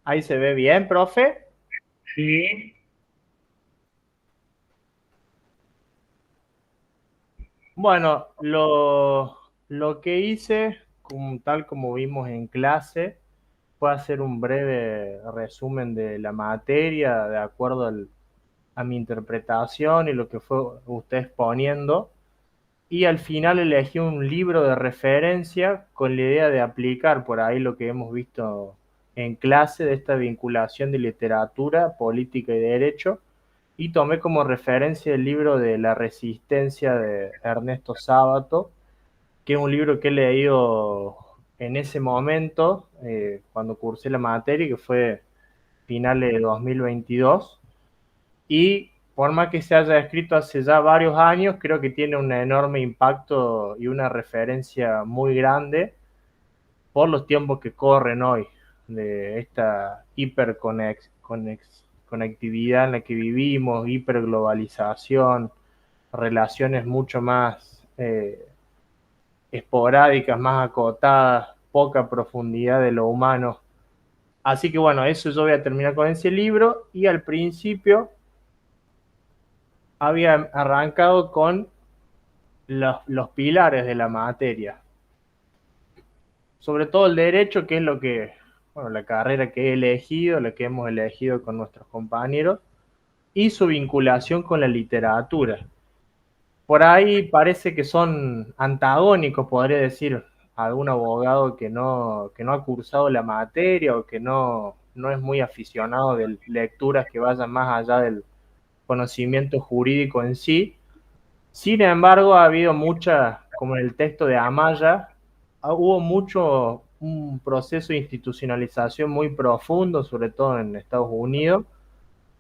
Ahí se ve bien, profe. Sí, Bueno, lo que hice, tal como vimos en clase, fue hacer un breve resumen de la materia de acuerdo a mi interpretación y lo que fue usted exponiendo. Y al final elegí un libro de referencia con la idea de aplicar por ahí lo que hemos visto en clase de esta vinculación de literatura, política y derecho. Y tomé como referencia el libro de La Resistencia de Ernesto Sábato, que es un libro que he leído en ese momento, cuando cursé la materia, que fue finales de 2022. Y por más que se haya escrito hace ya varios años, creo que tiene un enorme impacto y una referencia muy grande por los tiempos que corren hoy, de esta hiperconectividad en la que vivimos, hiperglobalización, relaciones mucho más esporádicas, más acotadas, poca profundidad de lo humano. Así que bueno, eso yo voy a terminar con ese libro y al principio había arrancado con los pilares de la materia, sobre todo el derecho, que es lo que, bueno, la carrera que he elegido, la que hemos elegido con nuestros compañeros, y su vinculación con la literatura. Por ahí parece que son antagónicos, podría decir algún abogado que no ha cursado la materia o que no es muy aficionado de lecturas que vayan más allá del conocimiento jurídico en sí. Sin embargo, ha habido mucha, como en el texto de Amaya, hubo mucho, un proceso de institucionalización muy profundo, sobre todo en Estados Unidos,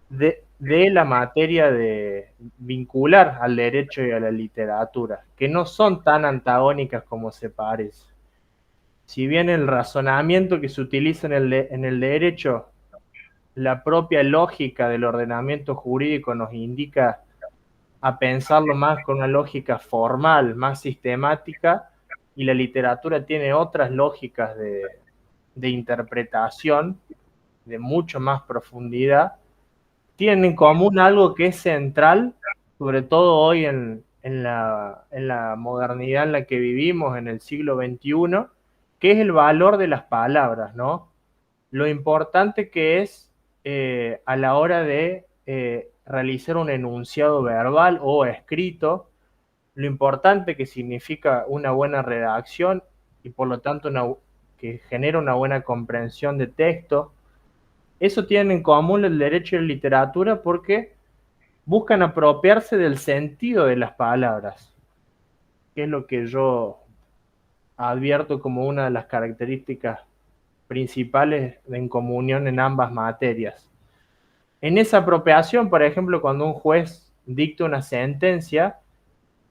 de la materia de vincular al derecho y a la literatura, que no son tan antagónicas como se parece. Si bien el razonamiento que se utiliza en el derecho, la propia lógica del ordenamiento jurídico nos indica a pensarlo más con una lógica formal, más sistemática, y la literatura tiene otras lógicas de interpretación de mucho más profundidad, tienen en común algo que es central, sobre todo hoy en la modernidad en la que vivimos, en el siglo XXI, que es el valor de las palabras, ¿no? Lo importante que es a la hora de realizar un enunciado verbal o escrito, lo importante que significa una buena redacción y por lo tanto que genera una buena comprensión de texto. Eso tiene en común el derecho y la literatura porque buscan apropiarse del sentido de las palabras, que es lo que yo advierto como una de las características principales en comunión en ambas materias. En esa apropiación, por ejemplo, cuando un juez dicta una sentencia,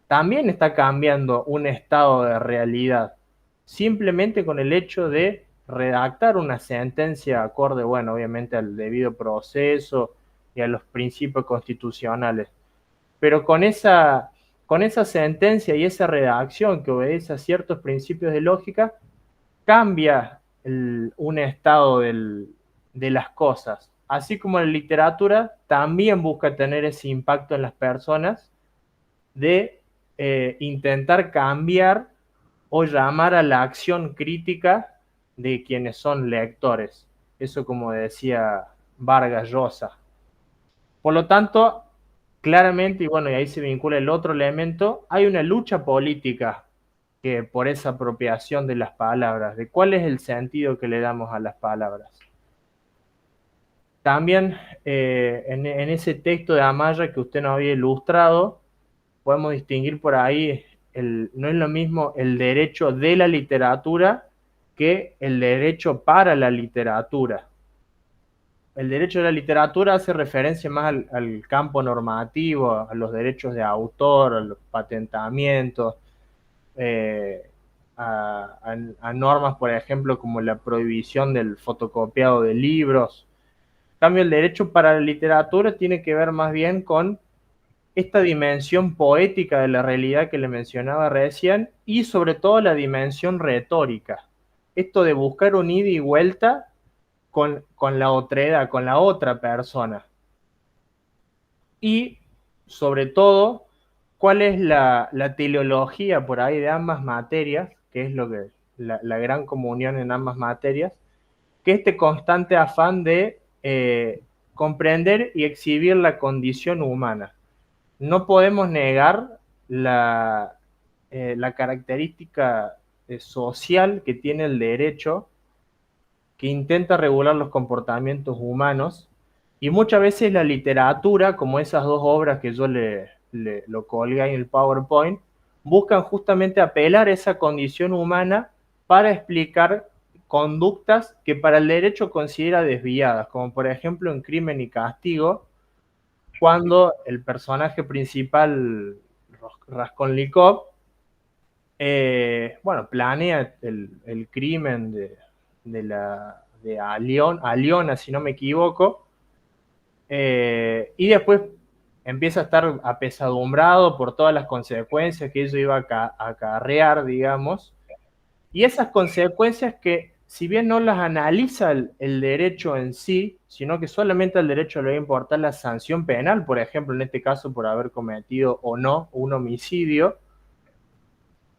también está cambiando un estado de realidad, simplemente con el hecho de redactar una sentencia acorde, bueno, obviamente al debido proceso y a los principios constitucionales. Pero con esa sentencia y esa redacción que obedece a ciertos principios de lógica, cambia un estado de las cosas. Así como la literatura también busca tener ese impacto en las personas de intentar cambiar o llamar a la acción crítica de quienes son lectores. Eso como decía Vargas Llosa. Por lo tanto, claramente, y bueno, y ahí se vincula el otro elemento, hay una lucha política que por esa apropiación de las palabras, de cuál es el sentido que le damos a las palabras. También en ese texto de Amaya que usted nos había ilustrado, podemos distinguir por ahí, no es lo mismo el derecho de la literatura que el derecho para la literatura. El derecho de la literatura hace referencia más al campo normativo, a los derechos de autor, a los patentamientos, eh, a normas, por ejemplo, como la prohibición del fotocopiado de libros. En cambio, el derecho para la literatura tiene que ver más bien con esta dimensión poética de la realidad que le mencionaba recién y sobre todo la dimensión retórica. Esto de buscar un ida y vuelta con la otredad, con la otra persona. Y sobre todo, cuál es la teleología por ahí de ambas materias, que es lo que la gran comunión en ambas materias, que este constante afán de comprender y exhibir la condición humana. No podemos negar la característica social que tiene el derecho, que intenta regular los comportamientos humanos, y muchas veces la literatura, como esas dos obras que yo lo colgué en el PowerPoint, buscan justamente apelar a esa condición humana para explicar conductas que para el derecho considera desviadas, como por ejemplo en Crimen y Castigo, cuando el personaje principal, Raskolnikov, bueno, planea el crimen de Aliona, si no me equivoco, y después empieza a estar apesadumbrado por todas las consecuencias que ello iba a acarrear, digamos, y esas consecuencias que, si bien no las analiza el derecho en sí, sino que solamente al derecho le va a importar la sanción penal, por ejemplo, en este caso por haber cometido o no un homicidio,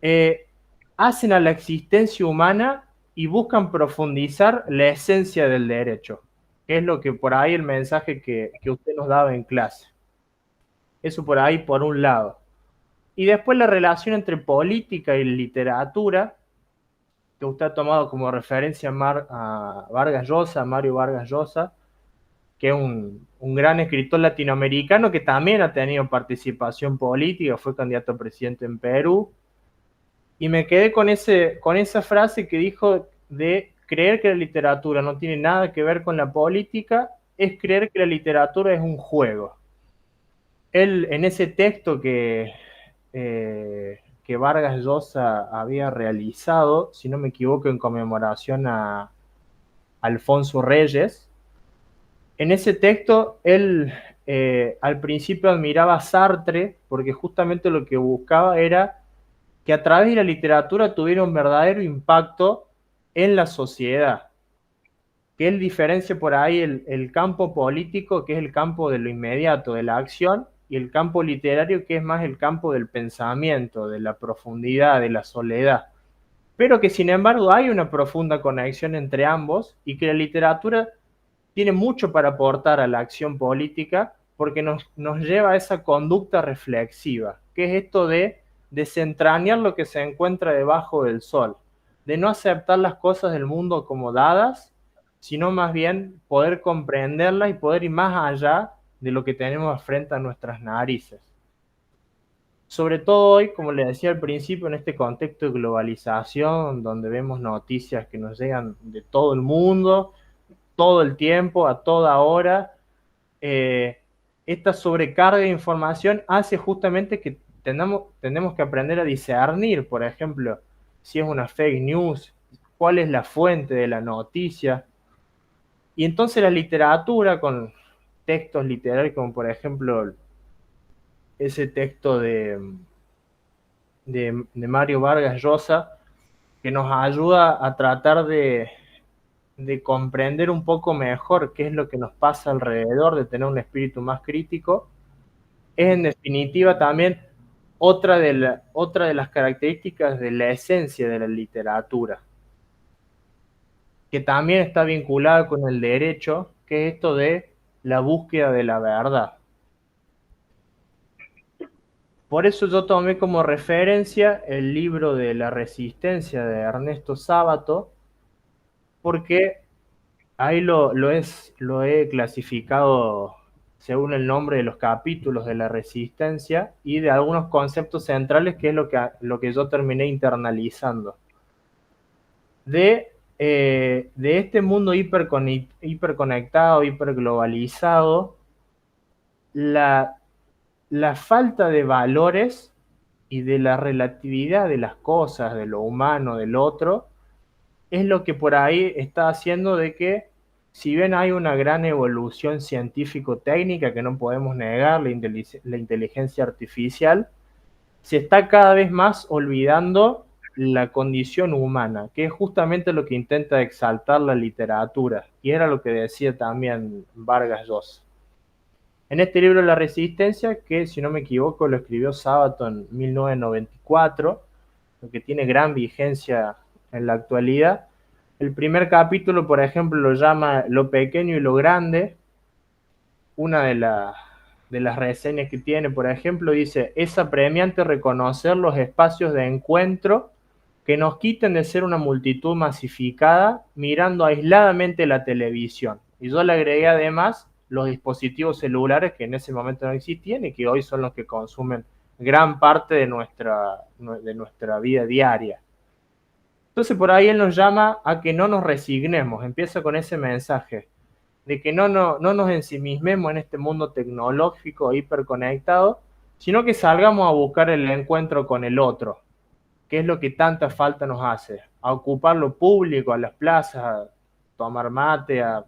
eh, hacen a la existencia humana y buscan profundizar la esencia del derecho, que es lo que por ahí el mensaje que usted nos daba en clase. Eso por ahí por un lado. Y después la relación entre política y literatura, que usted ha tomado como referencia a Vargas Llosa, Mario Vargas Llosa, que es un gran escritor latinoamericano que también ha tenido participación política, fue candidato a presidente en Perú, y me quedé con esa frase que dijo de creer que la literatura no tiene nada que ver con la política, es creer que la literatura es un juego. Él, en ese texto que Vargas Llosa había realizado, si no me equivoco, en conmemoración a Alfonso Reyes, en ese texto él al principio admiraba a Sartre porque justamente lo que buscaba era que a través de la literatura tuviera un verdadero impacto en la sociedad, que él diferencia por ahí el campo político, que es el campo de lo inmediato, de la acción, y el campo literario, que es más el campo del pensamiento, de la profundidad, de la soledad. Pero que sin embargo hay una profunda conexión entre ambos y que la literatura tiene mucho para aportar a la acción política porque nos lleva a esa conducta reflexiva, que es esto de desentrañar lo que se encuentra debajo del sol, de no aceptar las cosas del mundo como dadas, sino más bien poder comprenderlas y poder ir más allá de lo que tenemos frente a nuestras narices. Sobre todo hoy, como le decía al principio, en este contexto de globalización, donde vemos noticias que nos llegan de todo el mundo, todo el tiempo, a toda hora, eh, esta sobrecarga de información hace justamente que tenemos que aprender a discernir, por ejemplo, si es una fake news, cuál es la fuente de la noticia. Y entonces la literatura, con textos literarios como por ejemplo ese texto de Mario Vargas Llosa, que nos ayuda a tratar de comprender un poco mejor qué es lo que nos pasa alrededor, de tener un espíritu más crítico, es en definitiva también otra de las características de la esencia de la literatura, que también está vinculada con el derecho, que es esto de la búsqueda de la verdad. Por eso yo tomé como referencia el libro de La Resistencia de Ernesto Sábato, porque ahí lo he clasificado según el nombre de los capítulos de la resistencia y de algunos conceptos centrales, que es lo que yo terminé internalizando. De este mundo hiperconectado, hiperglobalizado, la, la falta de valores y de la relatividad de las cosas, de lo humano, del otro, es lo que por ahí está haciendo de que, si bien hay una gran evolución científico-técnica que no podemos negar, la inteligencia artificial, se está cada vez más olvidando la condición humana, que es justamente lo que intenta exaltar la literatura, y era lo que decía también Vargas Llosa. En este libro La Resistencia, que si no me equivoco lo escribió Sábato en 1994, lo que tiene gran vigencia en la actualidad, el primer capítulo, por ejemplo, lo llama Lo pequeño y lo grande. Una de las reseñas que tiene, por ejemplo, dice: es apremiante reconocer los espacios de encuentro que nos quiten de ser una multitud masificada mirando aisladamente la televisión. Y yo le agregué además los dispositivos celulares que en ese momento no existían y que hoy son los que consumen gran parte de nuestra vida diaria. Entonces por ahí él nos llama a que no nos resignemos, empieza con ese mensaje de que no nos ensimismemos en este mundo tecnológico hiperconectado, sino que salgamos a buscar el encuentro con el otro, que es lo que tanta falta nos hace, a ocupar lo público, a las plazas, a tomar mate, a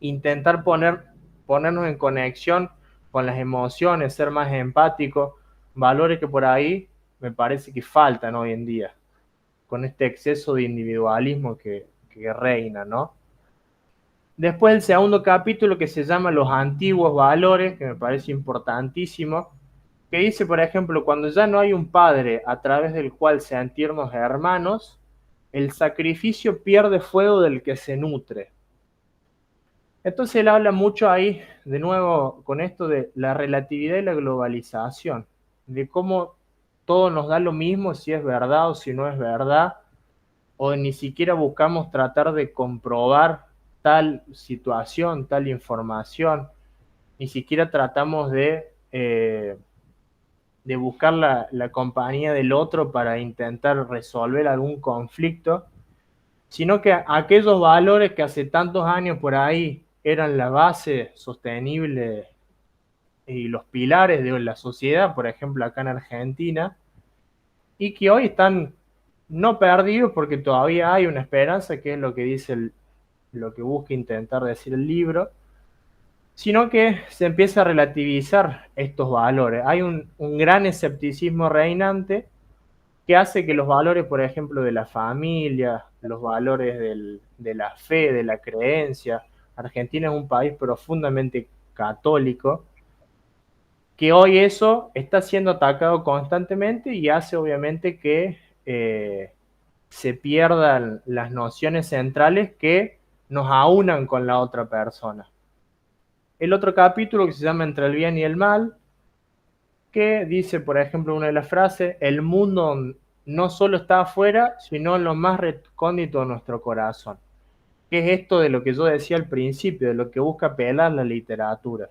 intentar ponernos en conexión con las emociones, ser más empáticos, valores que por ahí me parece que faltan hoy en día, con este exceso de individualismo que reina, ¿no? Después el segundo capítulo que se llama Los antiguos valores, que me parece importantísimo, que dice, por ejemplo, cuando ya no hay un padre a través del cual sentirnos hermanos, el sacrificio pierde fuego del que se nutre. Entonces él habla mucho ahí, de nuevo, con esto de la relatividad y la globalización, de cómo todo nos da lo mismo, si es verdad o si no es verdad, o ni siquiera buscamos tratar de comprobar tal situación, tal información, ni siquiera tratamos de buscar la compañía del otro para intentar resolver algún conflicto, sino que aquellos valores que hace tantos años por ahí eran la base sostenible y los pilares de la sociedad, por ejemplo acá en Argentina, y que hoy están no perdidos porque todavía hay una esperanza, que es lo que dice lo que busca intentar decir el libro, sino que se empieza a relativizar estos valores. Hay un gran escepticismo reinante que hace que los valores, por ejemplo, de la familia, los valores de la fe, de la creencia. Argentina es un país profundamente católico, que hoy eso está siendo atacado constantemente y hace obviamente que se pierdan las nociones centrales que nos aunan con la otra persona. El otro capítulo que se llama Entre el bien y el mal, que dice, por ejemplo, una de las frases: el mundo no solo está afuera, sino en lo más recóndito de nuestro corazón. Que es esto de lo que yo decía al principio, de lo que busca apelar la literatura.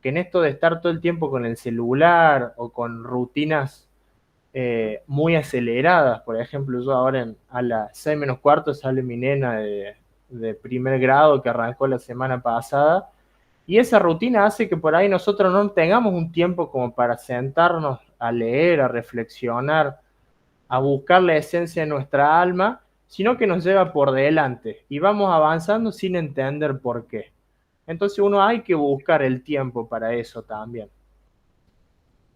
Que en esto de estar todo el tiempo con el celular o con rutinas muy aceleradas, por ejemplo, yo ahora a las 6 menos cuarto sale mi nena de primer grado que arrancó la semana pasada, y esa rutina hace que por ahí nosotros no tengamos un tiempo como para sentarnos a leer, a reflexionar, a buscar la esencia de nuestra alma, sino que nos lleva por delante y vamos avanzando sin entender por qué. Entonces uno hay que buscar el tiempo para eso también.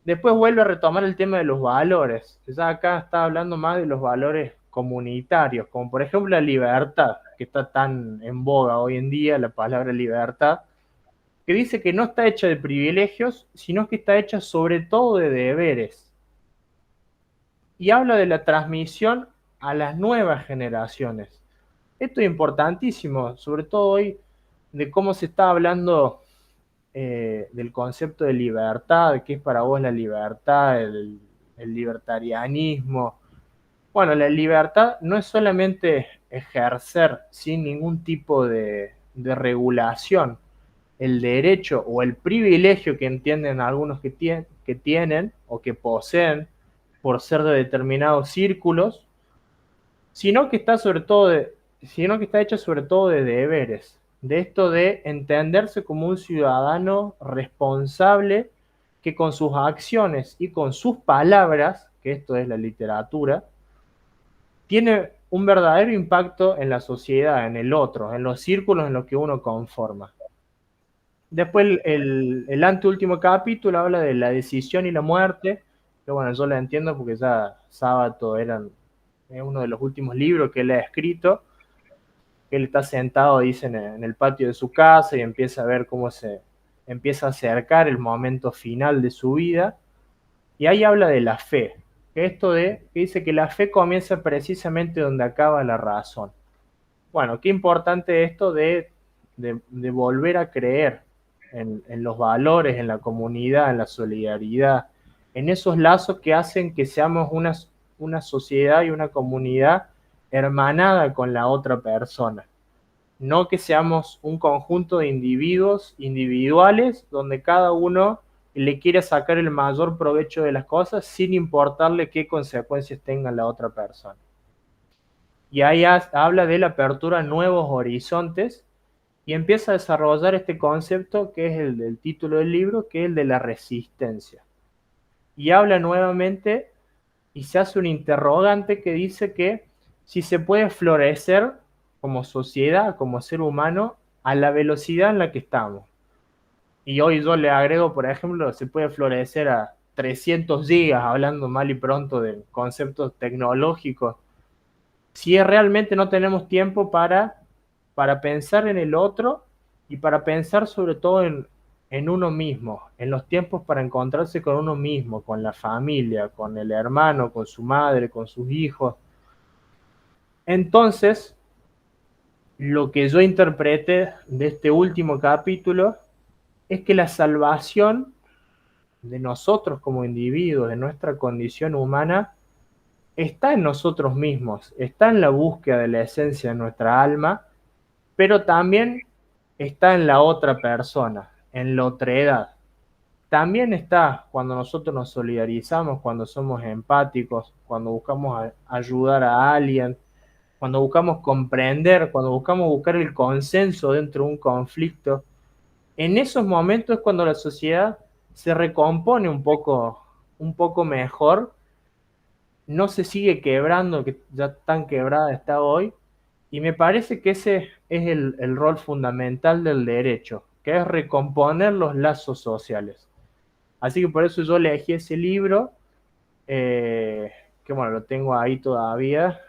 Después vuelve a retomar el tema de los valores. Ya acá está hablando más de los valores comunitarios, como por ejemplo la libertad, que está tan en boga hoy en día, la palabra libertad, que dice que no está hecha de privilegios, sino que está hecha sobre todo de deberes. Y habla de la transmisión a las nuevas generaciones. Esto es importantísimo, sobre todo hoy, de cómo se está hablando del concepto de libertad, qué es para vos la libertad, el libertarianismo. Bueno, la libertad no es solamente ejercer sin ningún tipo de regulación el derecho o el privilegio que entienden algunos que tienen o que poseen por ser de determinados círculos, sino que está sobre todo sino que está hecha sobre todo de deberes, de esto de entenderse como un ciudadano responsable que con sus acciones y con sus palabras, que esto es la literatura, tiene un verdadero impacto en la sociedad, en el otro, en los círculos en los que uno conforma. Después el anteúltimo capítulo habla de la decisión y la muerte, que bueno, yo la entiendo porque ya sábado eran es uno de los últimos libros que él ha escrito, que él está sentado, dicen, en el patio de su casa y empieza a ver cómo se empieza a acercar el momento final de su vida, y ahí habla de la fe, que esto de, que dice que la fe comienza precisamente donde acaba la razón. Bueno, qué importante esto de volver a creer en los valores, en la comunidad, en la solidaridad, en esos lazos que hacen que seamos una sociedad y una comunidad hermanada con la otra persona. No que seamos un conjunto de individuos individuales donde cada uno le quiere sacar el mayor provecho de las cosas sin importarle qué consecuencias tenga la otra persona. Y ahí habla de la apertura a nuevos horizontes y empieza a desarrollar este concepto que es el del título del libro, que es el de la resistencia. Y habla nuevamente y se hace un interrogante que dice que si se puede florecer como sociedad, como ser humano, a la velocidad en la que estamos. Y hoy yo le agrego, por ejemplo, se puede florecer a 300 gigas, hablando mal y pronto de conceptos tecnológicos, si realmente no tenemos tiempo para pensar en el otro y para pensar sobre todo en uno mismo, en los tiempos para encontrarse con uno mismo, con la familia, con el hermano, con su madre, con sus hijos. Entonces, lo que yo interpreté de este último capítulo es que la salvación de nosotros como individuos, de nuestra condición humana, está en nosotros mismos, está en la búsqueda de la esencia de nuestra alma, pero también está en la otra persona, en la otredad. También está cuando nosotros nos solidarizamos, cuando somos empáticos, cuando buscamos ayudar a alguien, cuando buscamos comprender, cuando buscamos buscar el consenso dentro de un conflicto. En esos momentos es cuando la sociedad se recompone un poco mejor, no se sigue quebrando, que ya tan quebrada está hoy, y me parece que ese es el rol fundamental del derecho, que es recomponer los lazos sociales. Así que por eso yo elegí ese libro, eh, que bueno, lo tengo ahí todavía,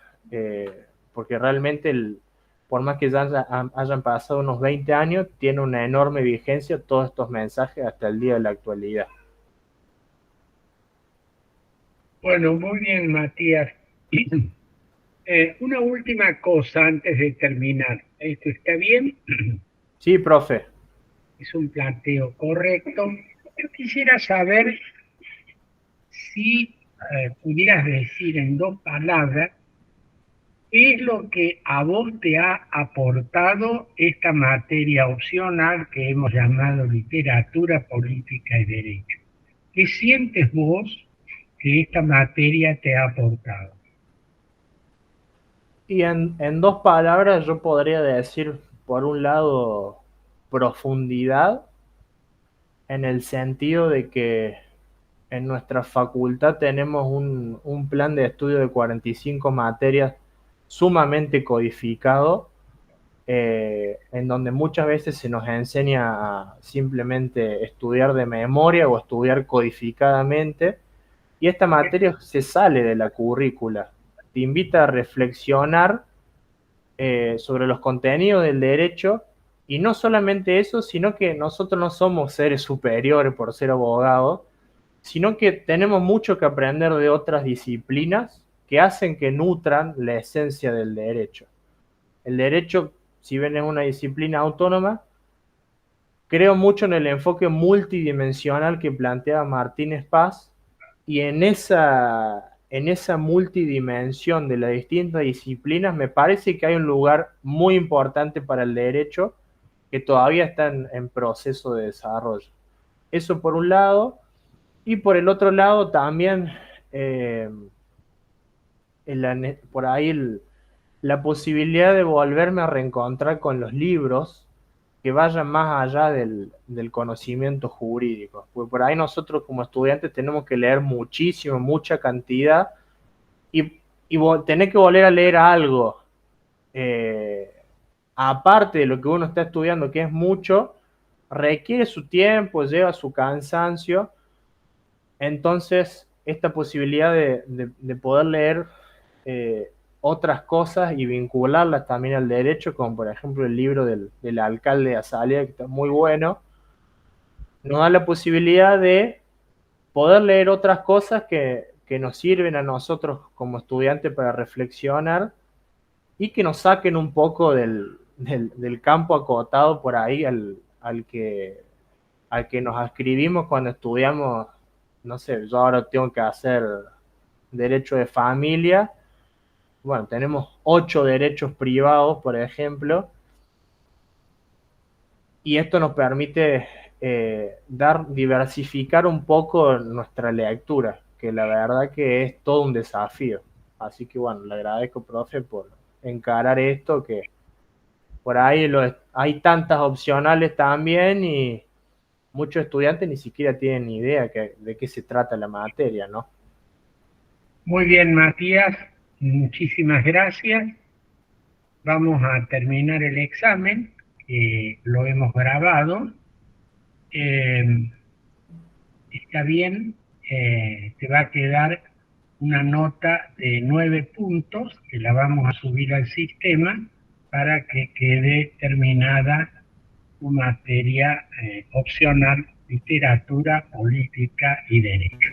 porque realmente, por más que ya hayan pasado unos 20 años, tiene una enorme vigencia todos estos mensajes hasta el día de la actualidad. Bueno, muy bien, Matías. Una última cosa antes de terminar. ¿Esto está bien? Sí, profe. Es un planteo correcto. Yo quisiera saber si pudieras decir en dos palabras qué es lo que a vos te ha aportado esta materia opcional que hemos llamado literatura, política y derecho. ¿Qué sientes vos que esta materia te ha aportado? Y en dos palabras yo podría decir, por un lado, profundidad, en el sentido de que en nuestra facultad tenemos un plan de estudio de 45 materias sumamente codificado, en donde muchas veces se nos enseña a simplemente estudiar de memoria o estudiar codificadamente, y esta materia se sale de la currícula, te invita a reflexionar sobre los contenidos del derecho, y no solamente eso, sino que nosotros no somos seres superiores por ser abogados, sino que tenemos mucho que aprender de otras disciplinas que hacen que nutran la esencia del derecho. El derecho, si bien es una disciplina autónoma, creo mucho en el enfoque multidimensional que plantea Martínez Paz, y en esa multidimensión de las distintas disciplinas me parece que hay un lugar muy importante para el derecho que todavía está en proceso de desarrollo. Eso por un lado, y por el otro lado también, eh, por ahí la posibilidad de volverme a reencontrar con los libros que vayan más allá del conocimiento jurídico. Porque por ahí nosotros como estudiantes tenemos que leer muchísimo, mucha cantidad, y tener que volver a leer algo, eh, aparte de lo que uno está estudiando, que es mucho, requiere su tiempo, lleva su cansancio. Entonces, esta posibilidad de poder leer otras cosas y vincularlas también al derecho, como por ejemplo el libro del alcalde de Azalea, que está muy bueno, nos da la posibilidad de poder leer otras cosas que nos sirven a nosotros como estudiantes para reflexionar y que nos saquen un poco del campo acotado por ahí al que nos ascribimos cuando estudiamos, no sé, yo ahora tengo que hacer derecho de familia. Bueno, tenemos 8 derechos privados, por ejemplo, y esto nos permite diversificar un poco nuestra lectura, que la verdad que es todo un desafío. Así que bueno, le agradezco, profe, por encarar esto, que por ahí hay tantas opcionales también y muchos estudiantes ni siquiera tienen ni idea de qué se trata la materia, ¿no? Muy bien, Matías, muchísimas gracias. Vamos a terminar el examen, que lo hemos grabado. Eh, Está bien, te va a quedar una nota de 9 puntos que la vamos a subir al sistema para que quede terminada tu materia opcional, literatura, política y derecho.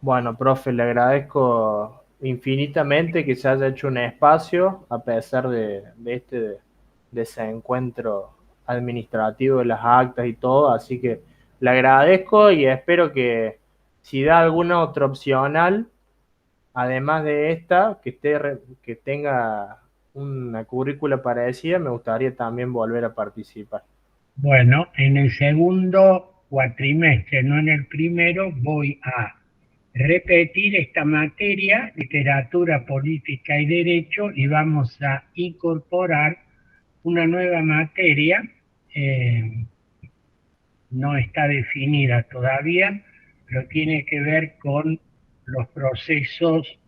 Bueno, profe, le agradezco infinitamente que se haya hecho un espacio a pesar de este desencuentro administrativo de las actas y todo, así que le agradezco y espero que si da alguna otra opcional, además de esta, que tenga una currícula parecida, me gustaría también volver a participar. Bueno, en el segundo cuatrimestre, no en el primero, voy a repetir esta materia, literatura, política y derecho, y vamos a incorporar una nueva materia, eh, no está definida todavía, pero tiene que ver con los procesos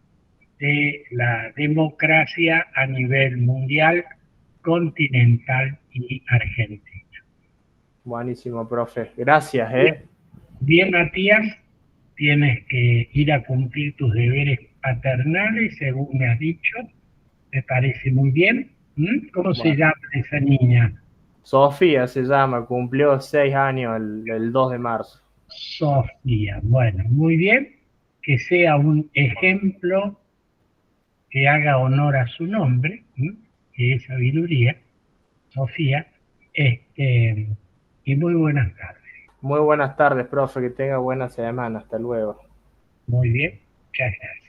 de la democracia a nivel mundial, continental y argentina. Buenísimo, profe. Gracias, Bien, ¿eh? bien, Matías, tienes que ir a cumplir tus deberes paternales, según me has dicho. Me parece muy bien. ¿Mm? ¿Cómo se Bueno. llama esa niña? Sofía se llama, cumplió 6 años el 2 de marzo. Sofía. Bueno, muy bien. Que sea un ejemplo que haga honor a su nombre, ¿m? Que es sabiduría, Sofía. Este, y muy buenas tardes. Muy buenas tardes, profe, que tenga buena semana. Hasta luego. Muy bien. Muchas gracias.